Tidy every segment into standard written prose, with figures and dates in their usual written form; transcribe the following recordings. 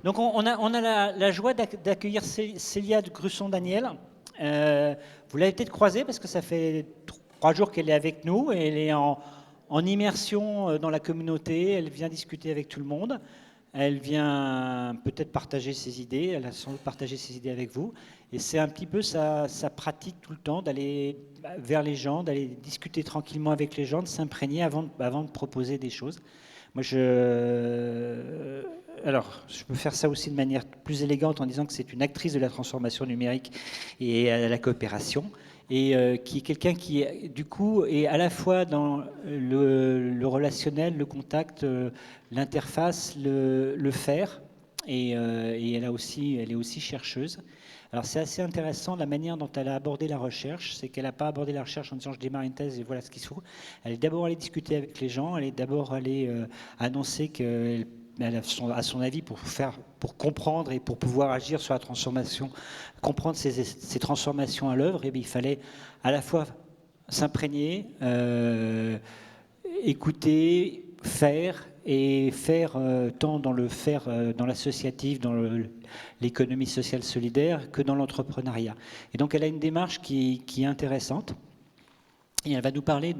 Donc on a la joie d'accueillir Célia de Grusson-Daniel. Vous l'avez peut-être croisée parce que ça fait 3 jours qu'elle est avec nous. Et elle est en immersion dans la communauté. Elle vient discuter avec tout le monde. Elle vient peut-être partager ses idées. Elle a sans doute partagé ses idées avec vous. Et c'est un petit peu sa pratique tout le temps d'aller vers les gens, d'aller discuter tranquillement avec les gens, de s'imprégner avant de proposer des choses. Moi, alors, je peux faire ça aussi de manière plus élégante en disant que c'est une actrice de la transformation numérique et de la coopération, et qui est quelqu'un qui, du coup, est à la fois dans le relationnel, le contact, l'interface, le faire, et elle est aussi chercheuse. Alors c'est assez intéressant la manière dont elle a abordé la recherche, c'est qu'elle n'a pas abordé la recherche en disant je démarre une thèse et voilà ce qu'il faut. Elle est d'abord allée discuter avec les gens, elle est d'abord allée annoncer qu'elle à son avis, pour comprendre et pour pouvoir agir sur la transformation, comprendre ces transformations à l'œuvre, il fallait à la fois s'imprégner, écouter, faire, et faire tant dans le faire dans l'associatif, dans l'économie sociale solidaire, que dans l'entrepreneuriat. Et donc elle a une démarche qui est intéressante. Et elle va nous parler,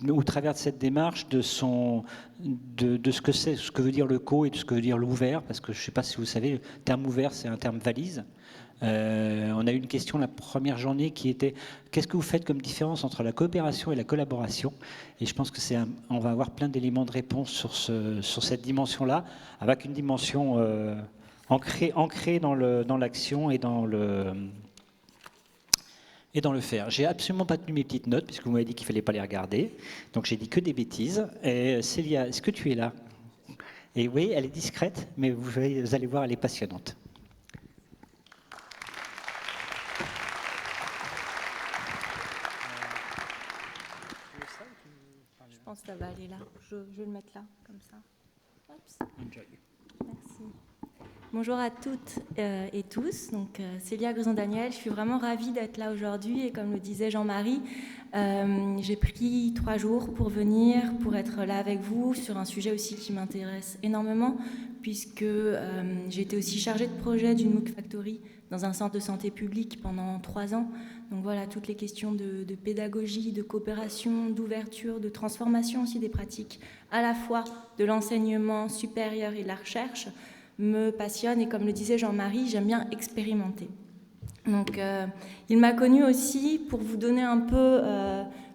au travers de cette démarche, de ce que veut dire le co et de ce que veut dire l'ouvert, parce que je ne sais pas si vous savez, le terme ouvert, c'est un terme valise. On a eu une question la première journée qui était « Qu'est-ce que vous faites comme différence entre la coopération et la collaboration ?» Et je pense que on va avoir plein d'éléments de réponse sur cette dimension-là, avec une dimension ancrée dans l'action et dans le faire. J'ai absolument pas tenu mes petites notes, puisque vous m'avez dit qu'il ne fallait pas les regarder. Donc j'ai dit que des bêtises. Et Célia, est-ce que tu es là? Et oui, elle est discrète, mais vous allez voir, elle est passionnante. Je pense que ça va aller là. Je vais le mettre là, comme ça. Oups. Merci. Bonjour à toutes et tous. Donc, Célia Grusson-Daniel, je suis vraiment ravie d'être là aujourd'hui. Et comme le disait Jean-Marie, j'ai pris 3 jours pour venir, pour être là avec vous sur un sujet aussi qui m'intéresse énormément, puisque j'ai été aussi chargée de projet d'une MOOC Factory dans un centre de santé publique pendant 3 ans. Donc voilà, toutes les questions de pédagogie, de coopération, d'ouverture, de transformation aussi des pratiques, à la fois de l'enseignement supérieur et de la recherche, me passionne, et comme le disait Jean-Marie, j'aime bien expérimenter. Donc, il m'a connue aussi, pour vous donner un peu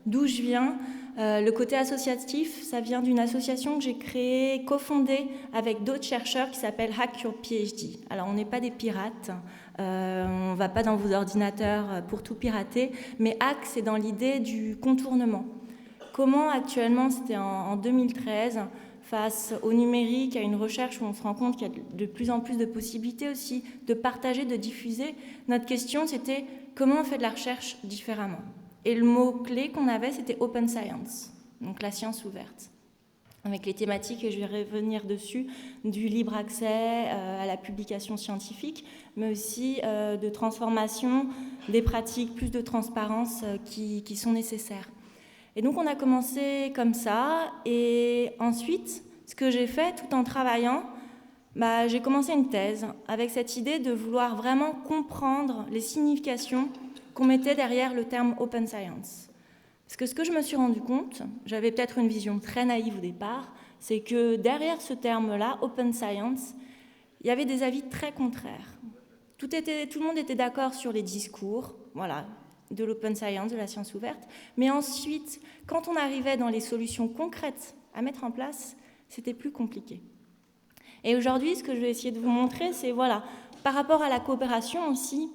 d'où je viens. Le côté associatif, ça vient d'une association que j'ai créée, cofondée avec d'autres chercheurs, qui s'appelle Hack Your PhD. Alors, on n'est pas des pirates, on ne va pas dans vos ordinateurs pour tout pirater, mais hack, c'est dans l'idée du contournement. Comment actuellement, c'était en 2013, face au numérique, à une recherche où on se rend compte qu'il y a de plus en plus de possibilités aussi de partager, de diffuser. Notre question, c'était comment on fait de la recherche différemment. Et le mot-clé qu'on avait, c'était Open Science, donc la science ouverte, avec les thématiques, et je vais revenir dessus, du libre accès à la publication scientifique, mais aussi de transformation des pratiques, plus de transparence qui sont nécessaires. Et donc on a commencé comme ça, et ensuite, ce que j'ai fait tout en travaillant, j'ai commencé une thèse avec cette idée de vouloir vraiment comprendre les significations qu'on mettait derrière le terme Open Science. Parce que ce que je me suis rendu compte, j'avais peut-être une vision très naïve au départ, c'est que derrière ce terme-là, Open Science, il y avait des avis très contraires. Tout le monde était d'accord sur les discours, voilà, de l'open science, de la science ouverte, mais ensuite, quand on arrivait dans les solutions concrètes à mettre en place, c'était plus compliqué. Et aujourd'hui, ce que je vais essayer de vous montrer, c'est, voilà, par rapport à la coopération aussi,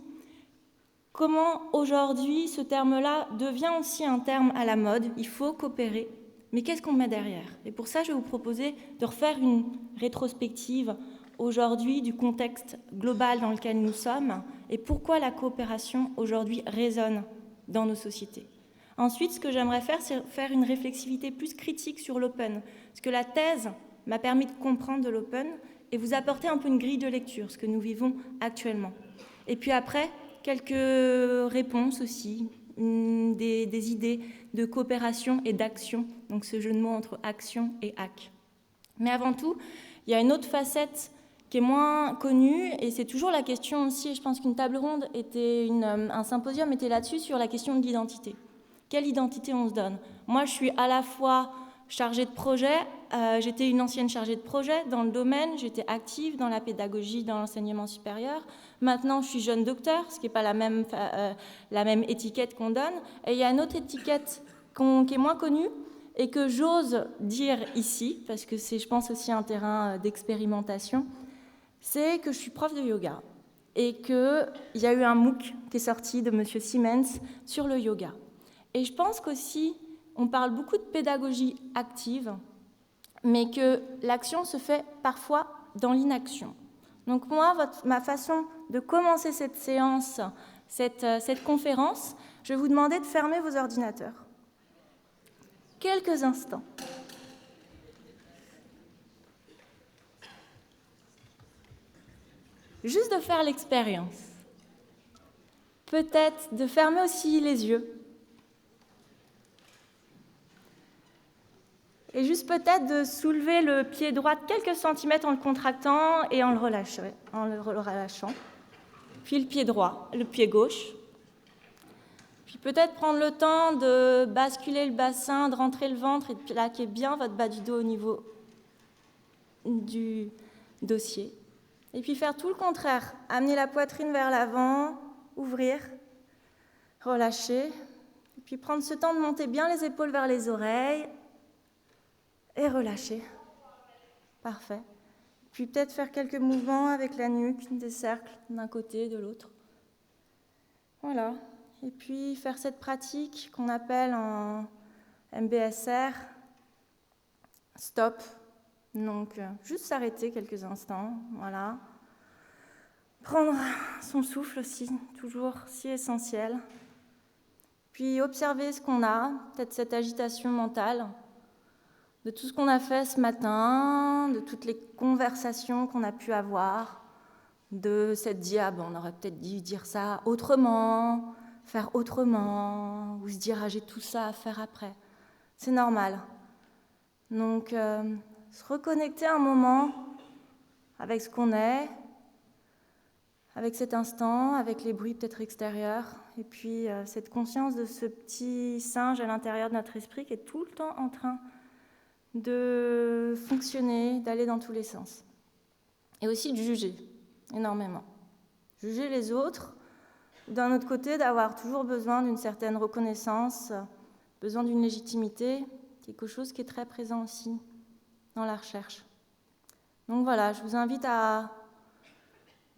comment aujourd'hui ce terme-là devient aussi un terme à la mode, il faut coopérer, mais qu'est-ce qu'on met derrière? Et pour ça, je vais vous proposer de refaire une rétrospective aujourd'hui du contexte global dans lequel nous sommes et pourquoi la coopération aujourd'hui résonne dans nos sociétés. Ensuite, ce que j'aimerais faire, c'est faire une réflexivité plus critique sur l'open, parce que la thèse m'a permis de comprendre de l'open et vous apporter un peu une grille de lecture, ce que nous vivons actuellement. Et puis après, quelques réponses aussi, des idées de coopération et d'action, donc ce jeu de mots entre action et hack. Mais avant tout, il y a une autre facette qui est moins connu, et c'est toujours la question aussi, et je pense qu'une table ronde était un symposium était là-dessus, sur la question de l'identité. Quelle identité on se donne? Moi, je suis à la fois chargée de projet, j'étais une ancienne chargée de projet dans le domaine, j'étais active dans la pédagogie, dans l'enseignement supérieur. Maintenant, je suis jeune docteur, ce qui n'est pas la même étiquette qu'on donne. Et il y a une autre étiquette qui est moins connue, et que j'ose dire ici, parce que c'est, je pense, aussi un terrain d'expérimentation, c'est que je suis prof de yoga et qu'il y a eu un MOOC qui est sorti de M. Siemens sur le yoga. Et je pense qu'aussi, on parle beaucoup de pédagogie active, mais que l'action se fait parfois dans l'inaction. Donc moi, ma façon de commencer cette séance, cette conférence, je vais vous demander de fermer vos ordinateurs. Quelques instants. Juste de faire l'expérience. Peut-être de fermer aussi les yeux. Et juste peut-être de soulever le pied droit de quelques centimètres en le contractant et en le relâchant. Puis le pied droit, le pied gauche. Puis peut-être prendre le temps de basculer le bassin, de rentrer le ventre et de plaquer bien votre bas du dos au niveau du dossier. Et puis faire tout le contraire, amener la poitrine vers l'avant, ouvrir, relâcher, et puis prendre ce temps de monter bien les épaules vers les oreilles et relâcher. Parfait. Puis peut-être faire quelques mouvements avec la nuque, des cercles d'un côté et de l'autre. Voilà. Et puis faire cette pratique qu'on appelle en MBSR stop. Donc, juste s'arrêter quelques instants, voilà. Prendre son souffle aussi, toujours si essentiel. Puis observer ce qu'on a, peut-être cette agitation mentale, de tout ce qu'on a fait ce matin, de toutes les conversations qu'on a pu avoir, de cette dit, ah ben, on aurait peut-être dû dire ça autrement, faire autrement, ou se dire, ah j'ai tout ça à faire après. C'est normal. Donc, se reconnecter un moment avec ce qu'on est, avec cet instant, avec les bruits peut-être extérieurs, et puis cette conscience de ce petit singe à l'intérieur de notre esprit qui est tout le temps en train de fonctionner, d'aller dans tous les sens. Et aussi de juger, énormément. Juger les autres, d'un autre côté, d'avoir toujours besoin d'une certaine reconnaissance, besoin d'une légitimité, quelque chose qui est très présent aussi dans la recherche. Donc voilà, je vous invite à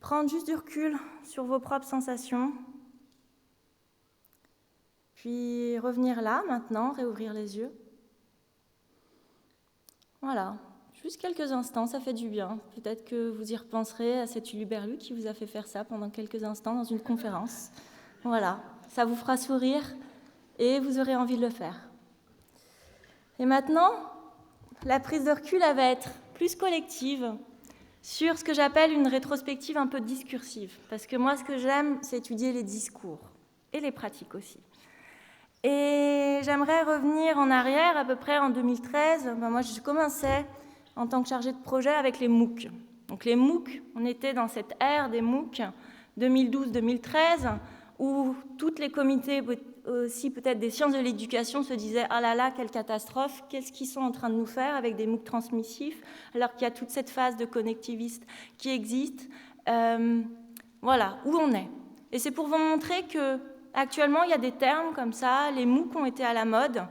prendre juste du recul sur vos propres sensations, puis revenir là, maintenant, réouvrir les yeux. Voilà, juste quelques instants, ça fait du bien. Peut-être que vous y repenserez à cet huluberlu qui vous a fait faire ça pendant quelques instants dans une conférence. Voilà, ça vous fera sourire et vous aurez envie de le faire. Et maintenant, la prise de recul, elle va être plus collective sur ce que j'appelle une rétrospective un peu discursive. Parce que moi, ce que j'aime, c'est étudier les discours et les pratiques aussi. Et j'aimerais revenir en arrière, à peu près en 2013. Moi, je commençais en tant que chargée de projet avec les MOOC. Donc les MOOC, on était dans cette ère des MOOC 2012-2013, où toutes les comités, aussi peut-être des sciences de l'éducation, se disaient « Ah là là, quelle catastrophe, qu'est-ce qu'ils sont en train de nous faire avec des MOOC transmissifs ?» alors qu'il y a toute cette phase de connectiviste qui existe. Voilà, où on est. Et c'est pour vous montrer qu'actuellement, il y a des termes comme ça, les MOOC ont été à la mode,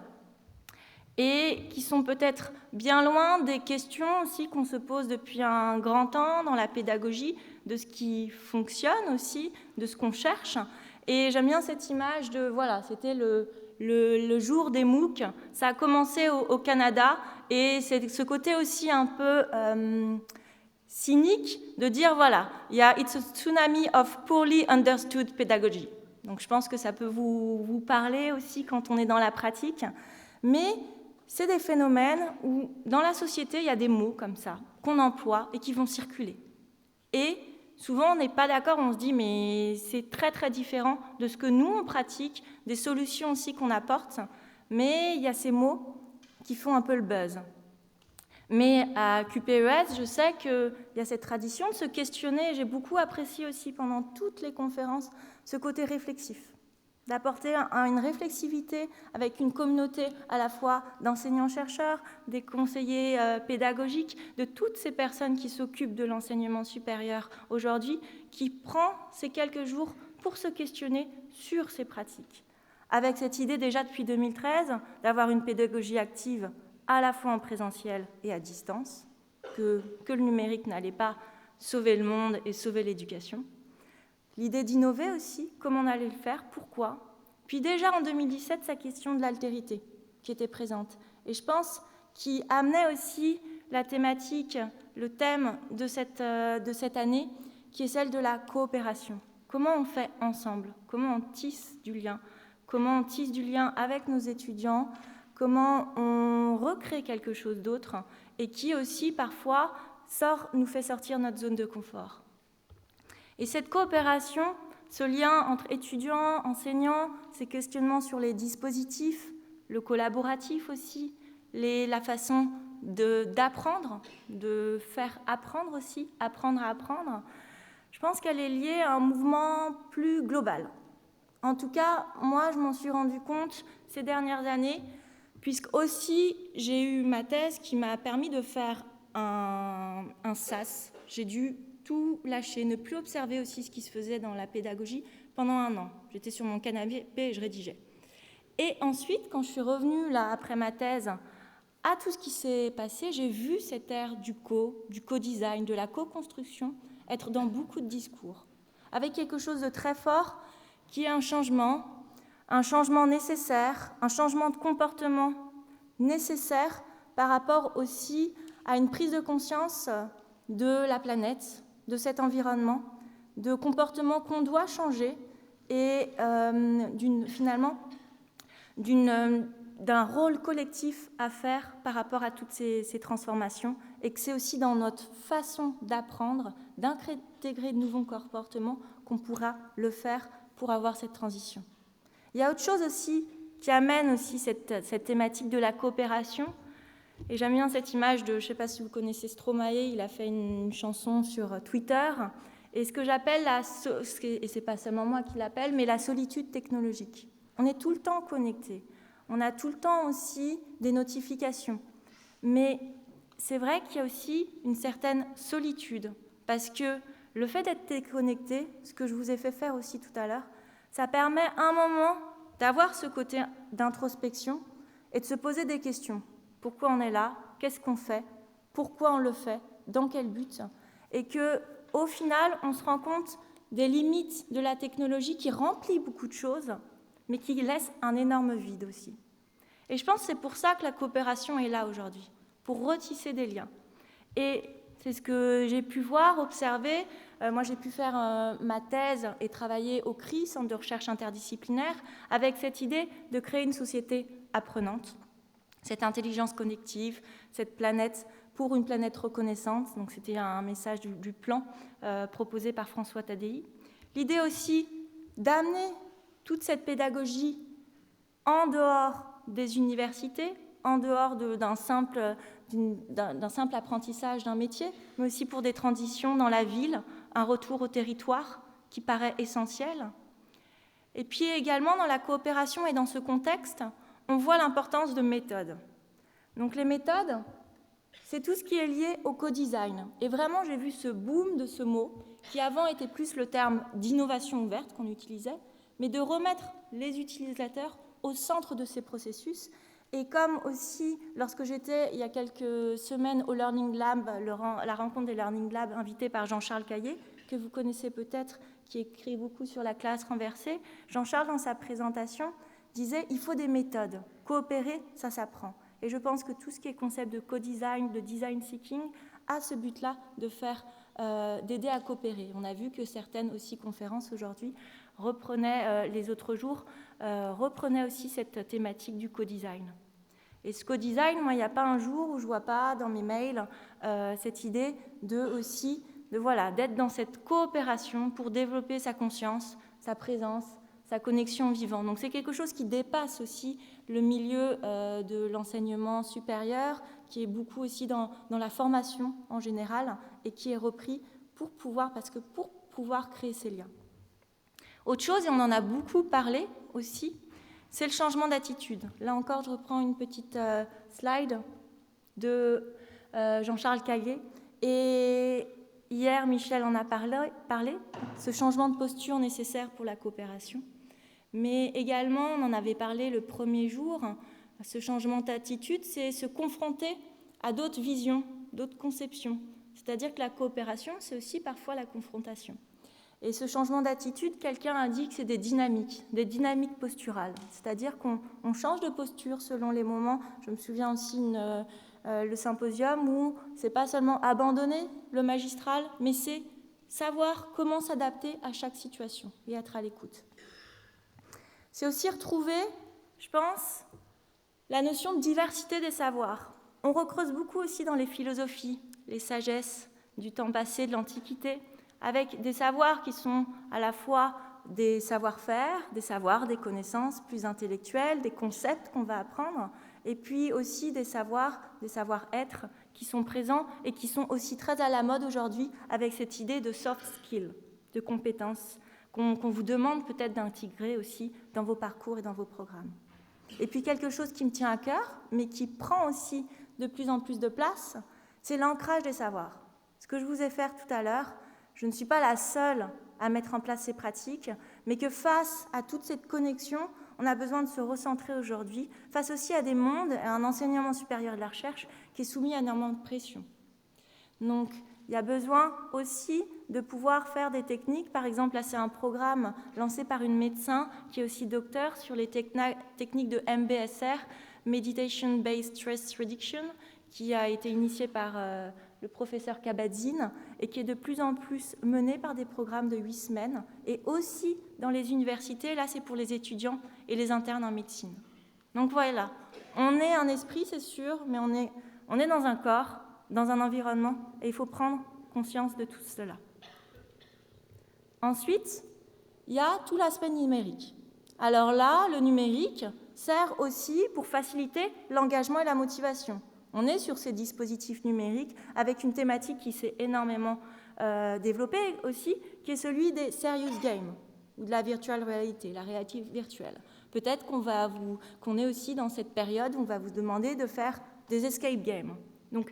et qui sont peut-être bien loin des questions aussi qu'on se pose depuis un grand temps dans la pédagogie, de ce qui fonctionne aussi, de ce qu'on cherche. Et j'aime bien cette image de, voilà, c'était le jour des MOOC. Ça a commencé au Canada, et c'est ce côté aussi un peu cynique de dire, voilà, il y a « It's a tsunami of poorly understood pedagogy ». Donc je pense que ça peut vous parler aussi quand on est dans la pratique. Mais c'est des phénomènes où, dans la société, il y a des mots comme ça, qu'on emploie et qui vont circuler. Et souvent, on n'est pas d'accord, on se dit, mais c'est très, très différent de ce que nous, on pratique, des solutions aussi qu'on apporte, mais il y a ces mots qui font un peu le buzz. Mais à QPES, je sais qu'il y a cette tradition de se questionner. J'ai beaucoup apprécié aussi pendant toutes les conférences ce côté réflexif, d'apporter une réflexivité avec une communauté à la fois d'enseignants-chercheurs, des conseillers pédagogiques, de toutes ces personnes qui s'occupent de l'enseignement supérieur aujourd'hui, qui prend ces quelques jours pour se questionner sur ces pratiques. Avec cette idée déjà depuis 2013 d'avoir une pédagogie active à la fois en présentiel et à distance, que le numérique n'allait pas sauver le monde et sauver l'éducation. L'idée d'innover aussi, comment on allait le faire, pourquoi. Puis déjà en 2017, sa question de l'altérité qui était présente. Et je pense qu'il amenait aussi la thématique, le thème de cette année, qui est celle de la coopération. Comment on fait ensemble? Comment on tisse du lien? Comment on tisse du lien avec nos étudiants? Comment on recrée quelque chose d'autre et qui aussi parfois nous fait sortir notre zone de confort. Et cette coopération, ce lien entre étudiants, enseignants, ces questionnements sur les dispositifs, le collaboratif aussi, la façon d'apprendre, de faire apprendre aussi, apprendre à apprendre, je pense qu'elle est liée à un mouvement plus global. En tout cas, moi, je m'en suis rendu compte ces dernières années, puisque aussi j'ai eu ma thèse qui m'a permis de faire un SAS. J'ai dû tout lâcher, ne plus observer aussi ce qui se faisait dans la pédagogie pendant 1 an. J'étais sur mon canapé et je rédigeais. Et ensuite, quand je suis revenue là, après ma thèse, à tout ce qui s'est passé, j'ai vu cette ère du co-design, de la co-construction, être dans beaucoup de discours, avec quelque chose de très fort qui est un changement nécessaire, un changement de comportement nécessaire par rapport aussi à une prise de conscience de la planète, de cet environnement, de comportements qu'on doit changer et finalement d'un rôle collectif à faire par rapport à toutes ces transformations et que c'est aussi dans notre façon d'apprendre, d'intégrer de nouveaux comportements qu'on pourra le faire pour avoir cette transition. Il y a autre chose aussi qui amène aussi cette thématique de la coopération. Et j'aime bien cette image de, je ne sais pas si vous connaissez Stromae, il a fait une chanson sur Twitter. Et ce que j'appelle, et ce n'est pas seulement moi qui l'appelle, mais la solitude technologique. On est tout le temps connecté. On a tout le temps aussi des notifications. Mais c'est vrai qu'il y a aussi une certaine solitude. Parce que le fait d'être déconnecté, ce que je vous ai fait faire aussi tout à l'heure, ça permet à un moment d'avoir ce côté d'introspection et de se poser des questions. Pourquoi on est là? Qu'est-ce qu'on fait? Pourquoi on le fait? Dans quel but? Et qu'au final, on se rend compte des limites de la technologie qui remplit beaucoup de choses, mais qui laisse un énorme vide aussi. Et je pense que c'est pour ça que la coopération est là aujourd'hui, pour retisser des liens. Et c'est ce que j'ai pu voir, observer. Moi, j'ai pu faire ma thèse et travailler au CRI, Centre de recherche interdisciplinaire, avec cette idée de créer une société apprenante, cette intelligence connective, cette planète pour une planète reconnaissante. Donc, c'était un message du plan proposé par François Tadei. L'idée aussi d'amener toute cette pédagogie en dehors des universités, en dehors d'un simple apprentissage d'un métier, mais aussi pour des transitions dans la ville, un retour au territoire qui paraît essentiel. Et puis également dans la coopération et dans ce contexte, on voit l'importance de méthodes. Donc les méthodes, c'est tout ce qui est lié au co-design. Et vraiment, j'ai vu ce boom de ce mot, qui avant était plus le terme d'innovation ouverte qu'on utilisait, mais de remettre les utilisateurs au centre de ces processus. Et comme aussi, lorsque j'étais il y a quelques semaines au Learning Lab, la rencontre des Learning Lab invitée par Jean-Charles Caillé, que vous connaissez peut-être, qui écrit beaucoup sur la classe renversée, Jean-Charles, dans sa présentation, disait « il faut des méthodes, coopérer, ça s'apprend ». Et je pense que tout ce qui est concept de co-design, de design thinking, a ce but-là d'aider à coopérer. On a vu que certaines aussi conférences aujourd'hui reprenaient, les autres jours, reprenaient aussi cette thématique du co-design. Et ce co-design, moi, il n'y a pas un jour où je ne vois pas dans mes mails cette idée d'être dans cette coopération pour développer sa conscience, sa présence, sa connexion au vivant. Donc c'est quelque chose qui dépasse aussi le milieu de l'enseignement supérieur, qui est beaucoup aussi dans la formation en général et qui est repris pour pouvoir créer ces liens. Autre chose, et on en a beaucoup parlé aussi, c'est le changement d'attitude. Là encore, je reprends une petite slide de Jean-Charles Caillé. Et hier, Michel en a parlé, ce changement de posture nécessaire pour la coopération. Mais également, on en avait parlé le premier jour, ce changement d'attitude, c'est se confronter à d'autres visions, d'autres conceptions. C'est-à-dire que la coopération, c'est aussi parfois la confrontation. Et ce changement d'attitude, quelqu'un a dit que c'est des dynamiques posturales. C'est-à-dire qu'on change de posture selon les moments. Je me souviens aussi le symposium où c'est pas seulement abandonner le magistral, mais c'est savoir comment s'adapter à chaque situation et être à l'écoute. C'est aussi retrouver, je pense, la notion de diversité des savoirs. On recreuse beaucoup aussi dans les philosophies, les sagesses du temps passé, de l'Antiquité, avec des savoirs qui sont à la fois des savoir-faire, des connaissances plus intellectuelles, des concepts qu'on va apprendre, et puis aussi des savoir-être qui sont présents et qui sont aussi très à la mode aujourd'hui avec cette idée de soft skills, de compétences qu'on vous demande peut-être d'intégrer aussi dans vos parcours et dans vos programmes. Et puis quelque chose qui me tient à cœur, mais qui prend aussi de plus en plus de place, c'est l'ancrage des savoirs. Ce que je vous ai fait tout à l'heure, je ne suis pas la seule à mettre en place ces pratiques, mais que face à toute cette connexion, on a besoin de se recentrer aujourd'hui, face aussi à des mondes et à un enseignement supérieur de la recherche qui est soumis à énormément de pression. Donc, il y a besoin aussi de pouvoir faire des techniques. Par exemple, là, c'est un programme lancé par une médecin qui est aussi docteur sur les techniques de MBSR, Meditation Based Stress Reduction, qui a été initié par le professeur Kabat-Zinn et qui est de plus en plus mené par des programmes de 8 semaines et aussi dans les universités. Là, c'est pour les étudiants et les internes en médecine. Donc voilà, on est un esprit, c'est sûr, mais on est dans un corps, dans un environnement, et il faut prendre conscience de tout cela. Ensuite, il y a tout l'aspect numérique. Alors là, le numérique sert aussi pour faciliter l'engagement et la motivation. On est sur ces dispositifs numériques avec une thématique qui s'est énormément développée aussi, qui est celui des serious games, ou de la virtual reality, la réalité virtuelle. Peut-être qu'on est aussi dans cette période où on va vous demander de faire des escape games. Donc,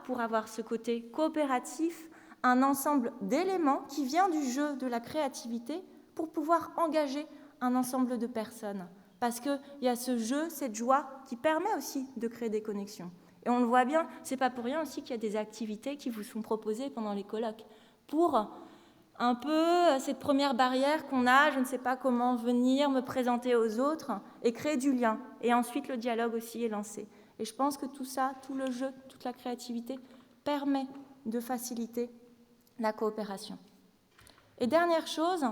pour avoir ce côté coopératif, un ensemble d'éléments qui vient du jeu, de la créativité, pour pouvoir engager un ensemble de personnes. Parce qu'il y a ce jeu, cette joie qui permet aussi de créer des connexions. Et on le voit bien, c'est pas pour rien aussi qu'il y a des activités qui vous sont proposées pendant les colloques. Pour un peu cette première barrière qu'on a, je ne sais pas comment venir me présenter aux autres et créer du lien. Et ensuite, le dialogue aussi est lancé. Et je pense que tout ça, tout le jeu, toute la créativité permet de faciliter la coopération. Et dernière chose,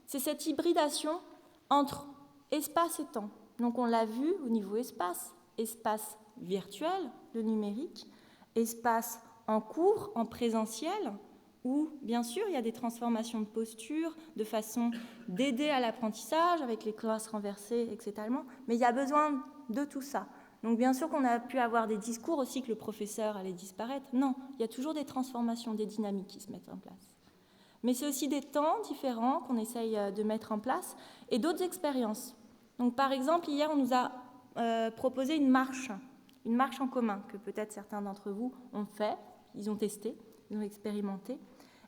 c'est cette hybridation entre espace et temps. Donc on l'a vu au niveau espace virtuel, le numérique, espace en cours, en présentiel, où bien sûr il y a des transformations de posture, de façon d'aider à l'apprentissage avec les classes renversées, etc. Mais il y a besoin de tout ça. Donc bien sûr qu'on a pu avoir des discours aussi que le professeur allait disparaître. Non, il y a toujours des transformations, des dynamiques qui se mettent en place. Mais c'est aussi des temps différents qu'on essaye de mettre en place et d'autres expériences. Donc par exemple, hier, on nous a proposé une marche en commun que peut-être certains d'entre vous ont fait, ils ont testé, ils ont expérimenté.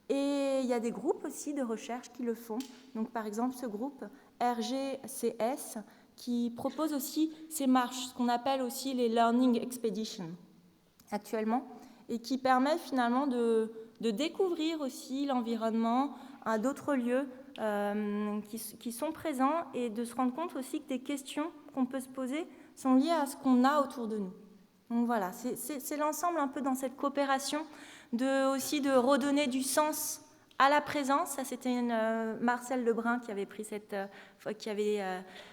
Et il y a des groupes aussi de recherche qui le font. Donc par exemple, ce groupe RGCS qui propose aussi ces marches, ce qu'on appelle aussi les Learning Expeditions actuellement, et qui permet finalement de découvrir aussi l'environnement à d'autres lieux qui sont présents et de se rendre compte aussi que des questions qu'on peut se poser sont liées à ce qu'on a autour de nous. Donc voilà, c'est l'ensemble un peu dans cette coopération aussi de redonner du sens à la présence. Ça, c'était Marcel Lebrun qui avait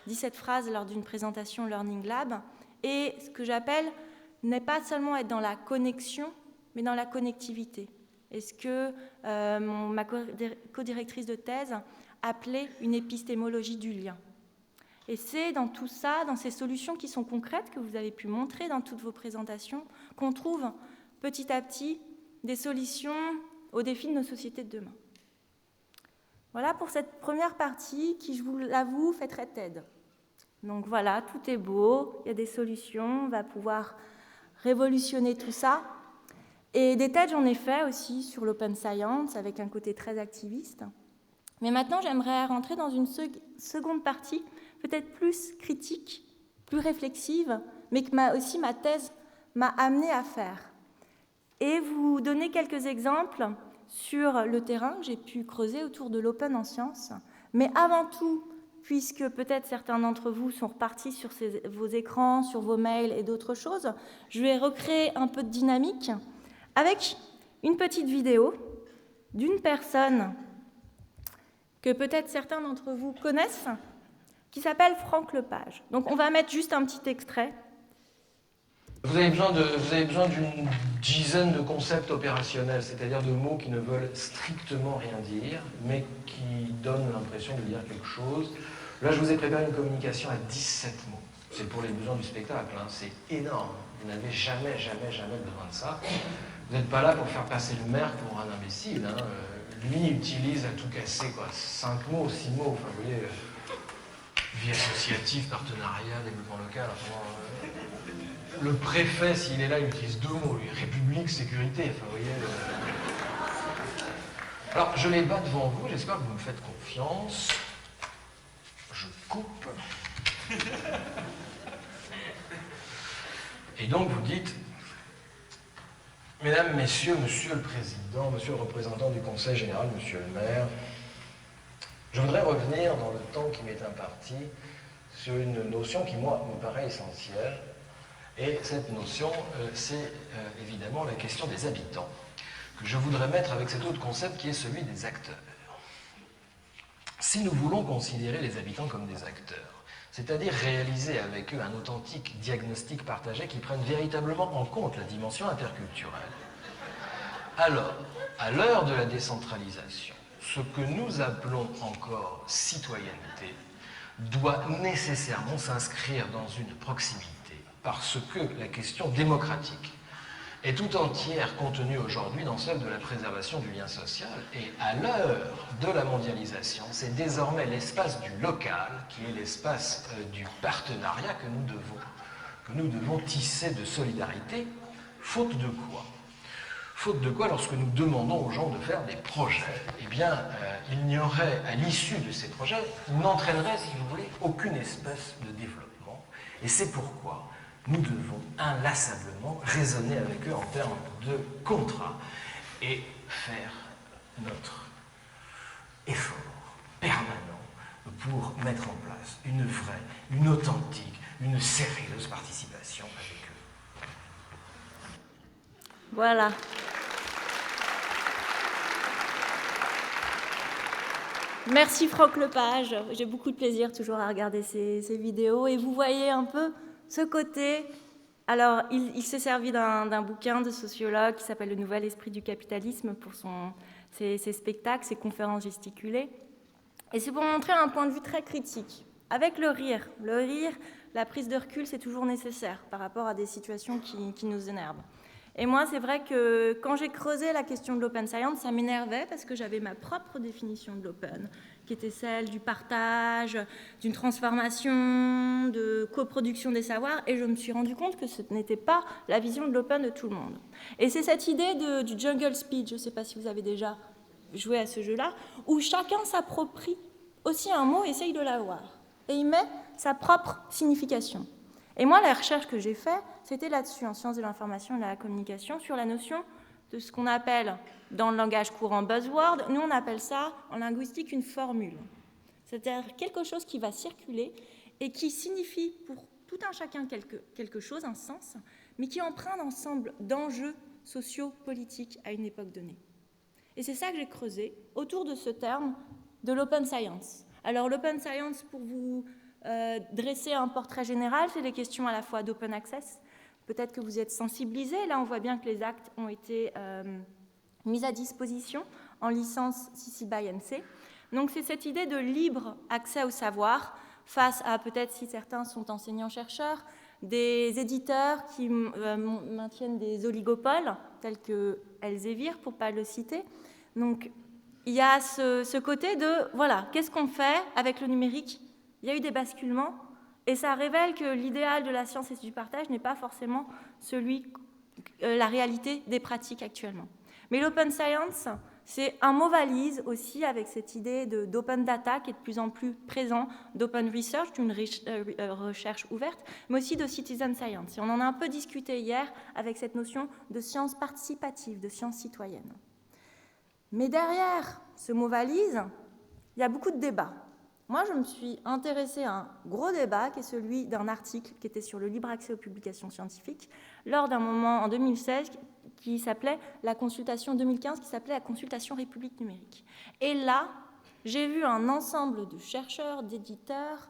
dit cette phrase lors d'une présentation Learning Lab. Et ce que j'appelle n'est pas seulement être dans la connexion, mais dans la connectivité. Et ce que ma co-directrice de thèse appelait une épistémologie du lien. Et c'est dans tout ça, dans ces solutions qui sont concrètes, que vous avez pu montrer dans toutes vos présentations, qu'on trouve petit à petit des solutions aux défis de nos sociétés de demain. Voilà pour cette première partie qui, je vous l'avoue, fait très TED. Donc voilà, tout est beau, il y a des solutions, on va pouvoir révolutionner tout ça. Et des TED, j'en ai fait aussi sur l'open science, avec un côté très activiste. Mais maintenant, j'aimerais rentrer dans une seconde partie, peut-être plus critique, plus réflexive, mais que aussi ma thèse m'a amené à faire. Et vous donner quelques exemples sur le terrain que j'ai pu creuser autour de l'open en sciences. Mais avant tout, puisque peut-être certains d'entre vous sont repartis sur vos écrans, sur vos mails et d'autres choses, je vais recréer un peu de dynamique avec une petite vidéo d'une personne que peut-être certains d'entre vous connaissent, qui s'appelle Franck Lepage. Donc on va mettre juste un petit extrait. Vous avez besoin d'une dizaine de concepts opérationnels, c'est-à-dire de mots qui ne veulent strictement rien dire, mais qui donnent l'impression de dire quelque chose. Là, je vous ai préparé une communication à 17 mots. C'est pour les besoins du spectacle, hein. C'est énorme. Vous n'avez jamais besoin de ça. Vous n'êtes pas là pour faire passer le maire pour un imbécile, hein. Lui utilise à tout casser, quoi. 5 mots, 6 mots, enfin, vous voyez, vie associative, partenariat, développement local, enfin, le préfet, s'il est là, il utilise 2 mots, lui, République, sécurité, enfin, vous voyez. Alors, je les bats devant vous, j'espère que vous me faites confiance. Je coupe. Et donc, vous dites, Mesdames, Messieurs, Monsieur le Président, Monsieur le représentant du Conseil général, Monsieur le maire, je voudrais revenir dans le temps qui m'est imparti sur une notion qui, moi, me paraît essentielle. Et cette notion, c'est évidemment la question des habitants, que je voudrais mettre avec cet autre concept qui est celui des acteurs. Si nous voulons considérer les habitants comme des acteurs, c'est-à-dire réaliser avec eux un authentique diagnostic partagé qui prenne véritablement en compte la dimension interculturelle, alors, à l'heure de la décentralisation, ce que nous appelons encore citoyenneté doit nécessairement s'inscrire dans une proximité, parce que la question démocratique est tout entière contenue aujourd'hui dans celle de la préservation du lien social. Et à l'heure de la mondialisation, c'est désormais l'espace du local qui est l'espace du partenariat que nous devons tisser de solidarité, faute de quoi? Faute de quoi, lorsque nous demandons aux gens de faire des projets, eh bien, il n'y aurait, à l'issue de ces projets, n'entraînerait, si vous voulez, aucune espèce de développement. Et c'est pourquoi nous devons inlassablement raisonner avec eux en termes de contrat et faire notre effort permanent pour mettre en place une vraie, une authentique, une sérieuse participation avec eux. Voilà. Merci Franck Lepage. J'ai beaucoup de plaisir toujours à regarder ces vidéos. Et vous voyez un peu ce côté. Alors, il s'est servi d'un bouquin de sociologue qui s'appelle « Le nouvel esprit du capitalisme » pour ses spectacles, ses conférences gesticulées. Et c'est pour montrer un point de vue très critique. Avec le rire. Le rire, la prise de recul, c'est toujours nécessaire par rapport à des situations qui nous énervent. Et moi, c'est vrai que quand j'ai creusé la question de l'open science, ça m'énervait parce que j'avais ma propre définition de l'open, qui était celle du partage, d'une transformation, de coproduction des savoirs, et je me suis rendu compte que ce n'était pas la vision de l'open de tout le monde. Et c'est cette idée du jungle speed, je ne sais pas si vous avez déjà joué à ce jeu-là, où chacun s'approprie aussi un mot et essaye de l'avoir, et il met sa propre signification. Et moi, la recherche que j'ai faite, c'était là-dessus, en sciences de l'information et de la communication, sur la notion de ce qu'on appelle, dans le langage courant, buzzword. Nous, on appelle ça, en linguistique, une formule. C'est-à-dire quelque chose qui va circuler et qui signifie pour tout un chacun quelque chose, un sens, mais qui emprunte ensemble d'enjeux sociaux, politiques à une époque donnée. Et c'est ça que j'ai creusé autour de ce terme de l'open science. Alors, l'open science, pour vous dresser un portrait général, c'est des questions à la fois d'open access. Peut-être que vous êtes sensibilisés. Là, on voit bien que les actes ont été mis à disposition en licence CC BY NC. Donc, c'est cette idée de libre accès au savoir face à peut-être, si certains sont enseignants-chercheurs, des éditeurs qui maintiennent des oligopoles, tels que Elsevier, pour ne pas le citer. Donc, il y a ce côté de, voilà, qu'est-ce qu'on fait avec le numérique? Il y a eu des basculements, et ça révèle que l'idéal de la science et du partage n'est pas forcément la réalité des pratiques actuellement. Mais l'open science, c'est un mot valise aussi avec cette idée d'open data qui est de plus en plus présent, d'open research, d'une recherche ouverte, mais aussi de citizen science. Et on en a un peu discuté hier avec cette notion de science participative, de science citoyenne. Mais derrière ce mot valise, il y a beaucoup de débats. Moi, je me suis intéressée à un gros débat qui est celui d'un article qui était sur le libre accès aux publications scientifiques lors d'un moment en 2016 qui s'appelait la consultation 2015, qui s'appelait la consultation République numérique. Et là, j'ai vu un ensemble de chercheurs, d'éditeurs,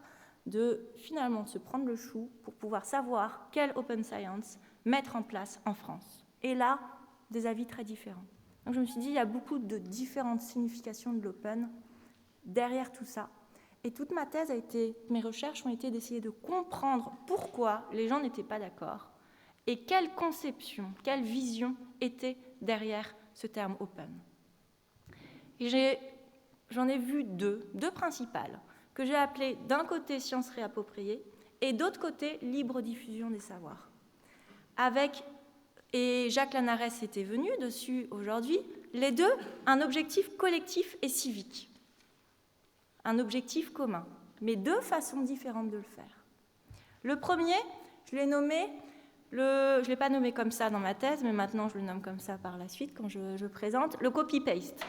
finalement se prendre le chou pour pouvoir savoir quelle open science mettre en place en France. Et là, des avis très différents. Donc je me suis dit, il y a beaucoup de différentes significations de l'open derrière tout ça. Et toute ma thèse mes recherches ont été d'essayer de comprendre pourquoi les gens n'étaient pas d'accord et quelle conception, quelle vision était derrière ce terme open. Et j'en ai vu deux principales, que j'ai appelées d'un côté sciences réappropriées et d'autre côté libre diffusion des savoirs. Et Jacques Lanarès était venu dessus aujourd'hui, les deux, un objectif collectif et civique. Un objectif commun, mais deux façons différentes de le faire. Le premier, je l'ai nommé, je ne l'ai pas nommé comme ça dans ma thèse, mais maintenant je le nomme comme ça par la suite quand je présente, le copy-paste,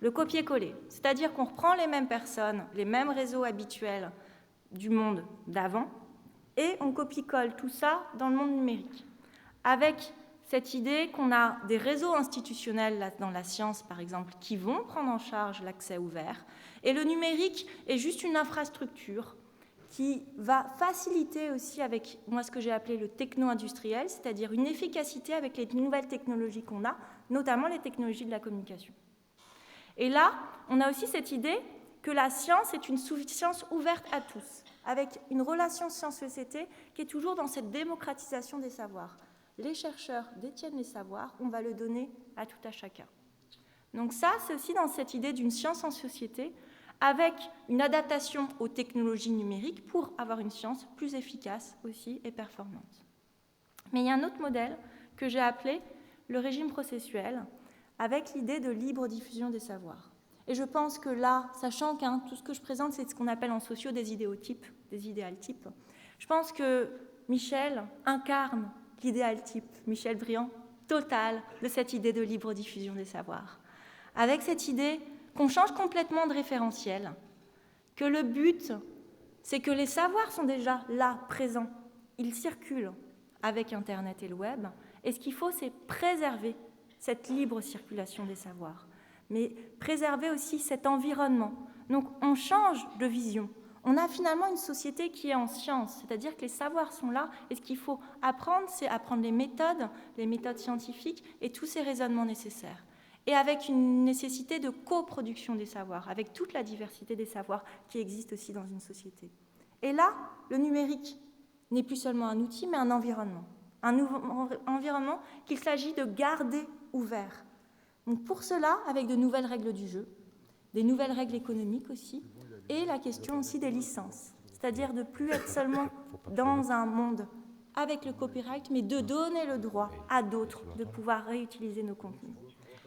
le copier-coller. C'est-à-dire qu'on reprend les mêmes personnes, les mêmes réseaux habituels du monde d'avant, et on copie-colle tout ça dans le monde numérique. Avec cette idée qu'on a des réseaux institutionnels dans la science, par exemple, qui vont prendre en charge l'accès ouvert, et le numérique est juste une infrastructure qui va faciliter aussi avec moi ce que j'ai appelé le techno-industriel, c'est-à-dire une efficacité avec les nouvelles technologies qu'on a, notamment les technologies de la communication. Et là, on a aussi cette idée que la science est une science ouverte à tous, avec une relation science-société qui est toujours dans cette démocratisation des savoirs. Les chercheurs détiennent les savoirs, on va le donner à tout à chacun. Donc ça, c'est aussi dans cette idée d'une science en société, avec une adaptation aux technologies numériques pour avoir une science plus efficace aussi et performante. Mais il y a un autre modèle que j'ai appelé le régime processuel, avec l'idée de libre diffusion des savoirs. Et je pense que là, sachant que tout ce que je présente, c'est ce qu'on appelle en socio des idéotypes, des idéaltypes, je pense que Michel incarne l'idéal type, Michel Briand, total de cette idée de libre diffusion des savoirs. Avec cette idée qu'on change complètement de référentiel, que le but, c'est que les savoirs sont déjà là, présents, ils circulent avec Internet et le web, et ce qu'il faut, c'est préserver cette libre circulation des savoirs, mais préserver aussi cet environnement. Donc on change de vision. On a finalement une société qui est en science, c'est-à-dire que les savoirs sont là, et ce qu'il faut apprendre, c'est apprendre les méthodes scientifiques et tous ces raisonnements nécessaires. Et avec une nécessité de coproduction des savoirs, avec toute la diversité des savoirs qui existe aussi dans une société. Et là, le numérique n'est plus seulement un outil, mais un environnement environnement qu'il s'agit de garder ouvert. Donc pour cela, avec de nouvelles règles du jeu, des nouvelles règles économiques aussi, et la question aussi des licences, c'est-à-dire de ne plus être seulement dans un monde avec le copyright, mais de donner le droit à d'autres de pouvoir réutiliser nos contenus.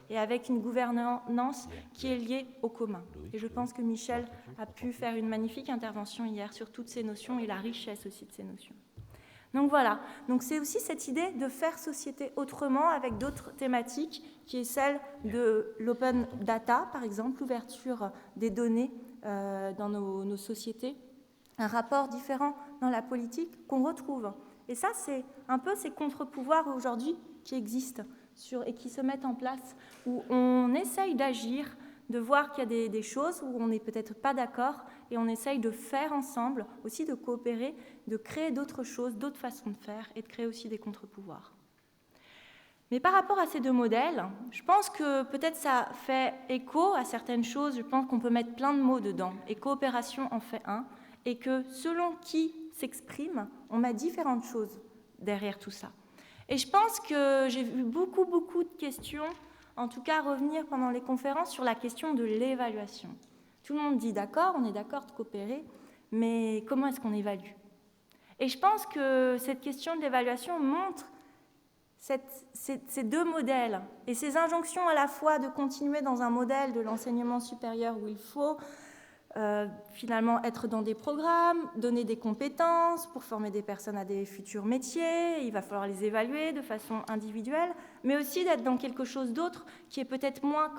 Et avec une gouvernance qui est liée au commun. Et je pense que Michel a pu faire une magnifique intervention hier sur toutes ces notions et la richesse aussi de ces notions. Donc voilà, donc c'est aussi cette idée de faire société autrement avec d'autres thématiques, qui est celle de l'open data, par exemple, l'ouverture des données dans nos sociétés, un rapport différent dans la politique qu'on retrouve. Et ça, c'est un peu ces contre-pouvoirs aujourd'hui qui existent et qui se mettent en place, où on essaye d'agir, de voir qu'il y a des choses où on n'est peut-être pas d'accord, et on essaye de faire ensemble, aussi de coopérer, de créer d'autres choses, d'autres façons de faire, et de créer aussi des contre-pouvoirs. Mais par rapport à ces deux modèles, je pense que peut-être ça fait écho à certaines choses, je pense qu'on peut mettre plein de mots dedans, et coopération en fait un, et que selon qui s'exprime, on met différentes choses derrière tout ça. Et je pense que j'ai vu beaucoup de questions, en tout cas revenir pendant les conférences sur la question de l'évaluation. Tout le monde dit d'accord, on est d'accord de coopérer, mais comment est-ce qu'on évalue? Et je pense que cette question de l'évaluation montre ces deux modèles et ces injonctions à la fois de continuer dans un modèle de l'enseignement supérieur où il faut finalement être dans des programmes, donner des compétences pour former des personnes à des futurs métiers, il va falloir les évaluer de façon individuelle, mais aussi d'être dans quelque chose d'autre qui est peut-être moins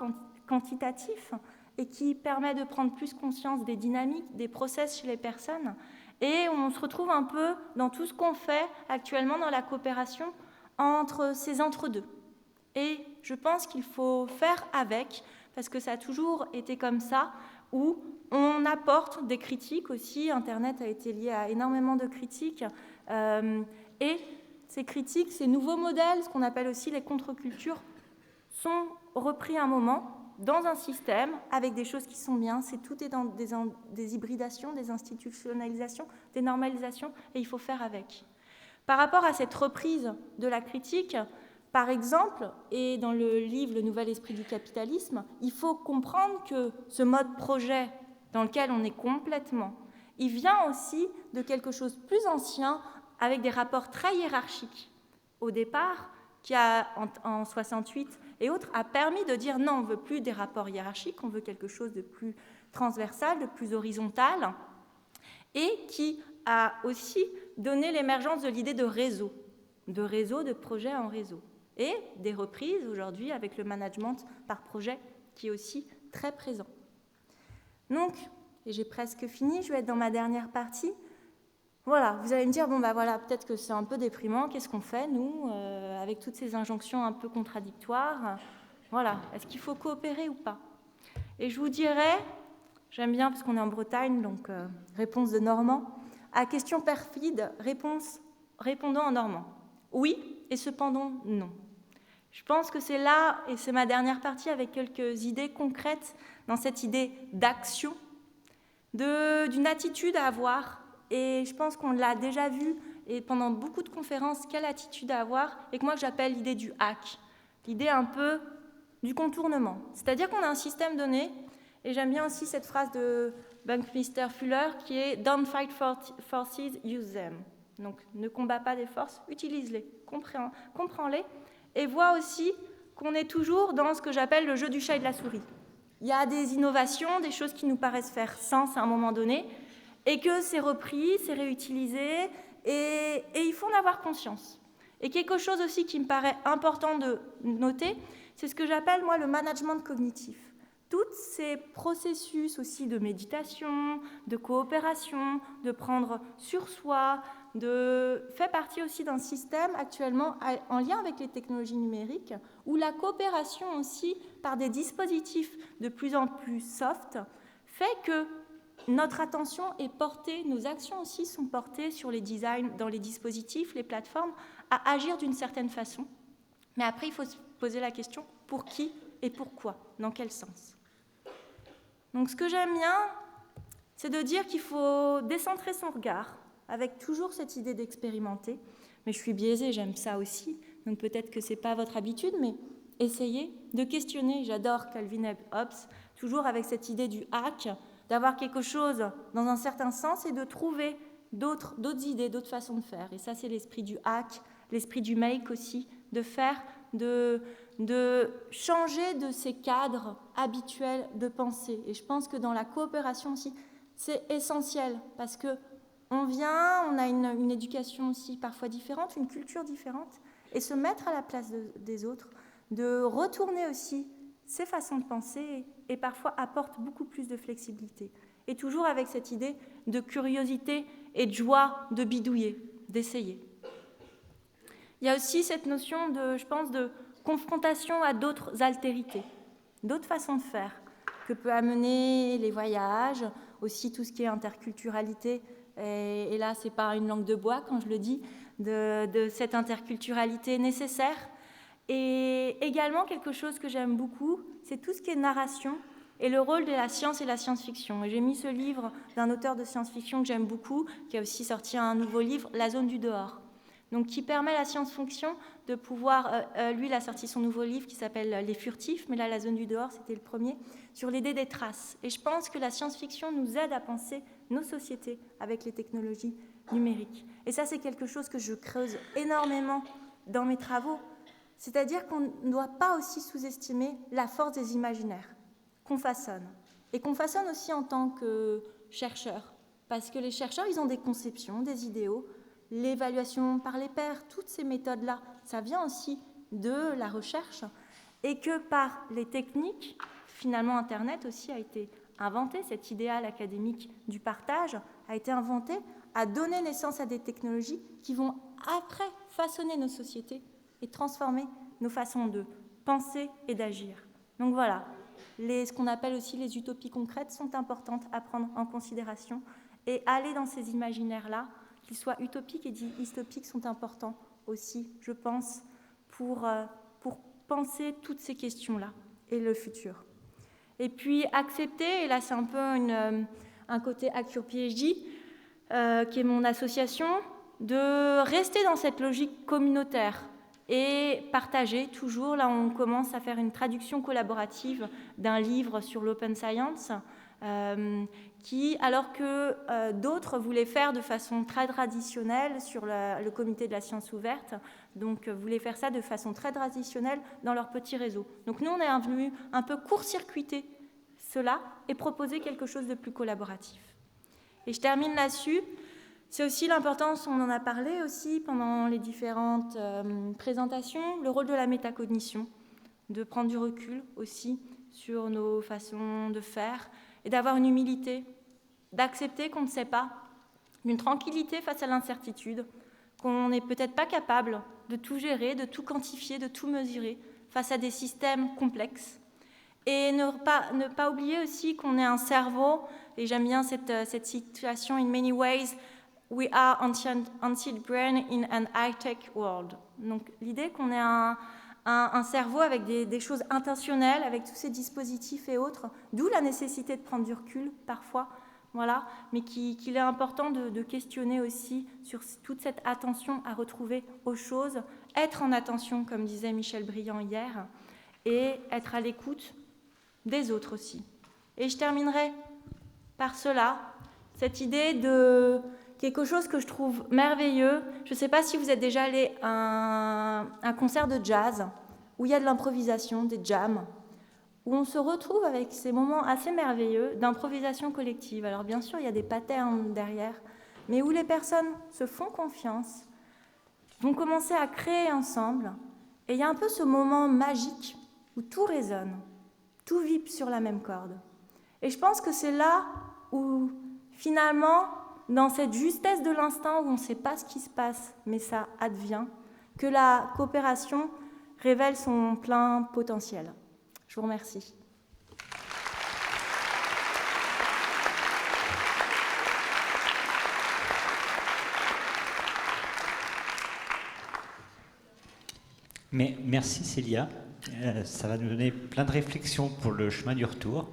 quantitatif et qui permet de prendre plus conscience des dynamiques, des process chez les personnes. Et on se retrouve un peu dans tout ce qu'on fait actuellement dans la coopération entre ces entre-deux. Et je pense qu'il faut faire avec, parce que ça a toujours été comme ça, où on apporte des critiques aussi. Internet a été lié à énormément de critiques. Et ces critiques, ces nouveaux modèles, ce qu'on appelle aussi les contre-cultures, sont repris à un moment dans un système avec des choses qui sont bien. Tout est dans des hybridations, des institutionnalisations, des normalisations, et il faut faire avec. Par rapport à cette reprise de la critique, par exemple, et dans le livre « Le nouvel esprit du capitalisme », il faut comprendre que ce mode projet dans lequel on est complètement, il vient aussi de quelque chose de plus ancien, avec des rapports très hiérarchiques. Au départ, qui en 68 et autres, a permis de dire non, on ne veut plus des rapports hiérarchiques, on veut quelque chose de plus transversal, de plus horizontal, et qui a aussi donné l'émergence de l'idée de réseau, de projet en réseau. Et des reprises aujourd'hui avec le management par projet qui est aussi très présent. Donc, et j'ai presque fini, je vais être dans ma dernière partie. Voilà, vous allez me dire, bon bah voilà, peut-être que c'est un peu déprimant, qu'est-ce qu'on fait, nous, avec toutes ces injonctions un peu contradictoires? Voilà, est-ce qu'il faut coopérer ou pas? Et je vous dirais, j'aime bien parce qu'on est en Bretagne, donc réponse de Normand, à question perfide, répondons en normand. Oui, et cependant non. Je pense que c'est là, et c'est ma dernière partie avec quelques idées concrètes dans cette idée d'action, d'une attitude à avoir. Et je pense qu'on l'a déjà vu, et pendant beaucoup de conférences, quelle attitude à avoir, et que moi j'appelle l'idée du hack, l'idée un peu du contournement. C'est-à-dire qu'on a un système donné, et j'aime bien aussi cette phrase de Buckminster Fuller qui est « Don't fight forces, use them ». Donc, ne combat pas des forces, utilise-les, comprends-les, et vois aussi qu'on est toujours dans ce que j'appelle le jeu du chat et de la souris. Il y a des innovations, des choses qui nous paraissent faire sens à un moment donné, et que c'est repris, c'est réutilisé, et il faut en avoir conscience. Et quelque chose aussi qui me paraît important de noter, c'est ce que j'appelle, moi, le management cognitif. Tous ces processus aussi de méditation, de coopération, de prendre sur soi, fait partie aussi d'un système actuellement en lien avec les technologies numériques, où la coopération aussi, par des dispositifs de plus en plus soft, fait que notre attention est portée, nos actions aussi sont portées sur les designs, dans les dispositifs, les plateformes, à agir d'une certaine façon. Mais après, il faut se poser la question, pour qui et pourquoi? Dans quel sens? Donc ce que j'aime bien, c'est de dire qu'il faut décentrer son regard, avec toujours cette idée d'expérimenter. Mais je suis biaisée, j'aime ça aussi, donc peut-être que ce n'est pas votre habitude, mais essayez de questionner. J'adore Calvin et Hobbes, toujours avec cette idée du hack, d'avoir quelque chose dans un certain sens et de trouver d'autres idées, d'autres façons de faire. Et ça, c'est l'esprit du hack, l'esprit du make aussi, de faire, de changer de ces cadres habituels de pensée. Et je pense que dans la coopération aussi, c'est essentiel, parce que on a une éducation aussi parfois différente, une culture différente, et se mettre à la place des autres, de retourner aussi ces façons de penser, et parfois apporte beaucoup plus de flexibilité. Et toujours avec cette idée de curiosité et de joie de bidouiller, d'essayer. Il y a aussi cette notion je pense, de confrontation à d'autres altérités, d'autres façons de faire, que peut amener les voyages, aussi tout ce qui est interculturalité. Et là, ce n'est pas une langue de bois quand je le dis, de cette interculturalité nécessaire. Et également, quelque chose que j'aime beaucoup, c'est tout ce qui est narration et le rôle de la science et la science-fiction. Et j'ai mis ce livre d'un auteur de science-fiction que j'aime beaucoup, qui a aussi sorti un nouveau livre, La zone du dehors. Donc, qui permet à la science-fiction de pouvoir... lui, il a sorti son nouveau livre qui s'appelle Les Furtifs, mais là, La zone du dehors, c'était le premier, sur l'idée des traces. Et je pense que la science-fiction nous aide à penser nos sociétés avec les technologies numériques. Et ça, c'est quelque chose que je creuse énormément dans mes travaux. C'est-à-dire qu'on ne doit pas aussi sous-estimer la force des imaginaires qu'on façonne. Et qu'on façonne aussi en tant que chercheurs. Parce que les chercheurs, ils ont des conceptions, des idéaux, l'évaluation par les pairs, toutes ces méthodes-là, ça vient aussi de la recherche. Et que par les techniques, finalement, Internet aussi a été inventé, cet idéal académique du partage a été inventé, à donner naissance à des technologies qui vont après façonner nos sociétés et transformer nos façons de penser et d'agir. Donc voilà, ce qu'on appelle aussi les utopies concrètes sont importantes à prendre en considération et aller dans ces imaginaires-là, qu'ils soient utopiques et dystopiques, sont importants aussi, je pense, pour penser toutes ces questions-là et le futur. Et puis accepter, et là c'est un peu un côté Hack Your PhD, qui est mon association, de rester dans cette logique communautaire et partager toujours. Là, on commence à faire une traduction collaborative d'un livre sur l'open science, qui, alors que d'autres voulaient faire de façon très traditionnelle sur le comité de la science ouverte, donc voulaient faire ça de façon très traditionnelle dans leur petit réseau. Donc nous, on est venu un peu court-circuiter cela et proposer quelque chose de plus collaboratif. Et je termine là-dessus. C'est aussi l'importance, on en a parlé aussi pendant les différentes présentations, le rôle de la métacognition, de prendre du recul aussi sur nos façons de faire et d'avoir une humilité, d'accepter qu'on ne sait pas, une tranquillité face à l'incertitude, qu'on n'est peut-être pas capable de tout gérer, de tout quantifier, de tout mesurer face à des systèmes complexes. Et ne pas oublier aussi qu'on est un cerveau, et j'aime bien cette situation, in many ways, we are ancient brain in an high-tech world. Donc l'idée qu'on est un cerveau avec des choses intentionnelles, avec tous ces dispositifs et autres, d'où la nécessité de prendre du recul parfois, voilà, mais qu'il est important de questionner aussi sur toute cette attention à retrouver aux choses, être en attention, comme disait Michel Briand hier, et être à l'écoute des autres aussi. Et je terminerai par cela, cette idée de quelque chose que je trouve merveilleux. Je ne sais pas si vous êtes déjà allé à un concert de jazz, où il y a de l'improvisation, des jams, où on se retrouve avec ces moments assez merveilleux d'improvisation collective. Alors bien sûr, il y a des patterns derrière, mais où les personnes se font confiance, vont commencer à créer ensemble, et il y a un peu ce moment magique où tout résonne, tout vibre sur la même corde. Et je pense que c'est là où, finalement, dans cette justesse de l'instant où on ne sait pas ce qui se passe, mais ça advient, que la coopération révèle son plein potentiel. Je vous remercie. Mais merci Célia, ça va nous donner plein de réflexions pour le chemin du retour.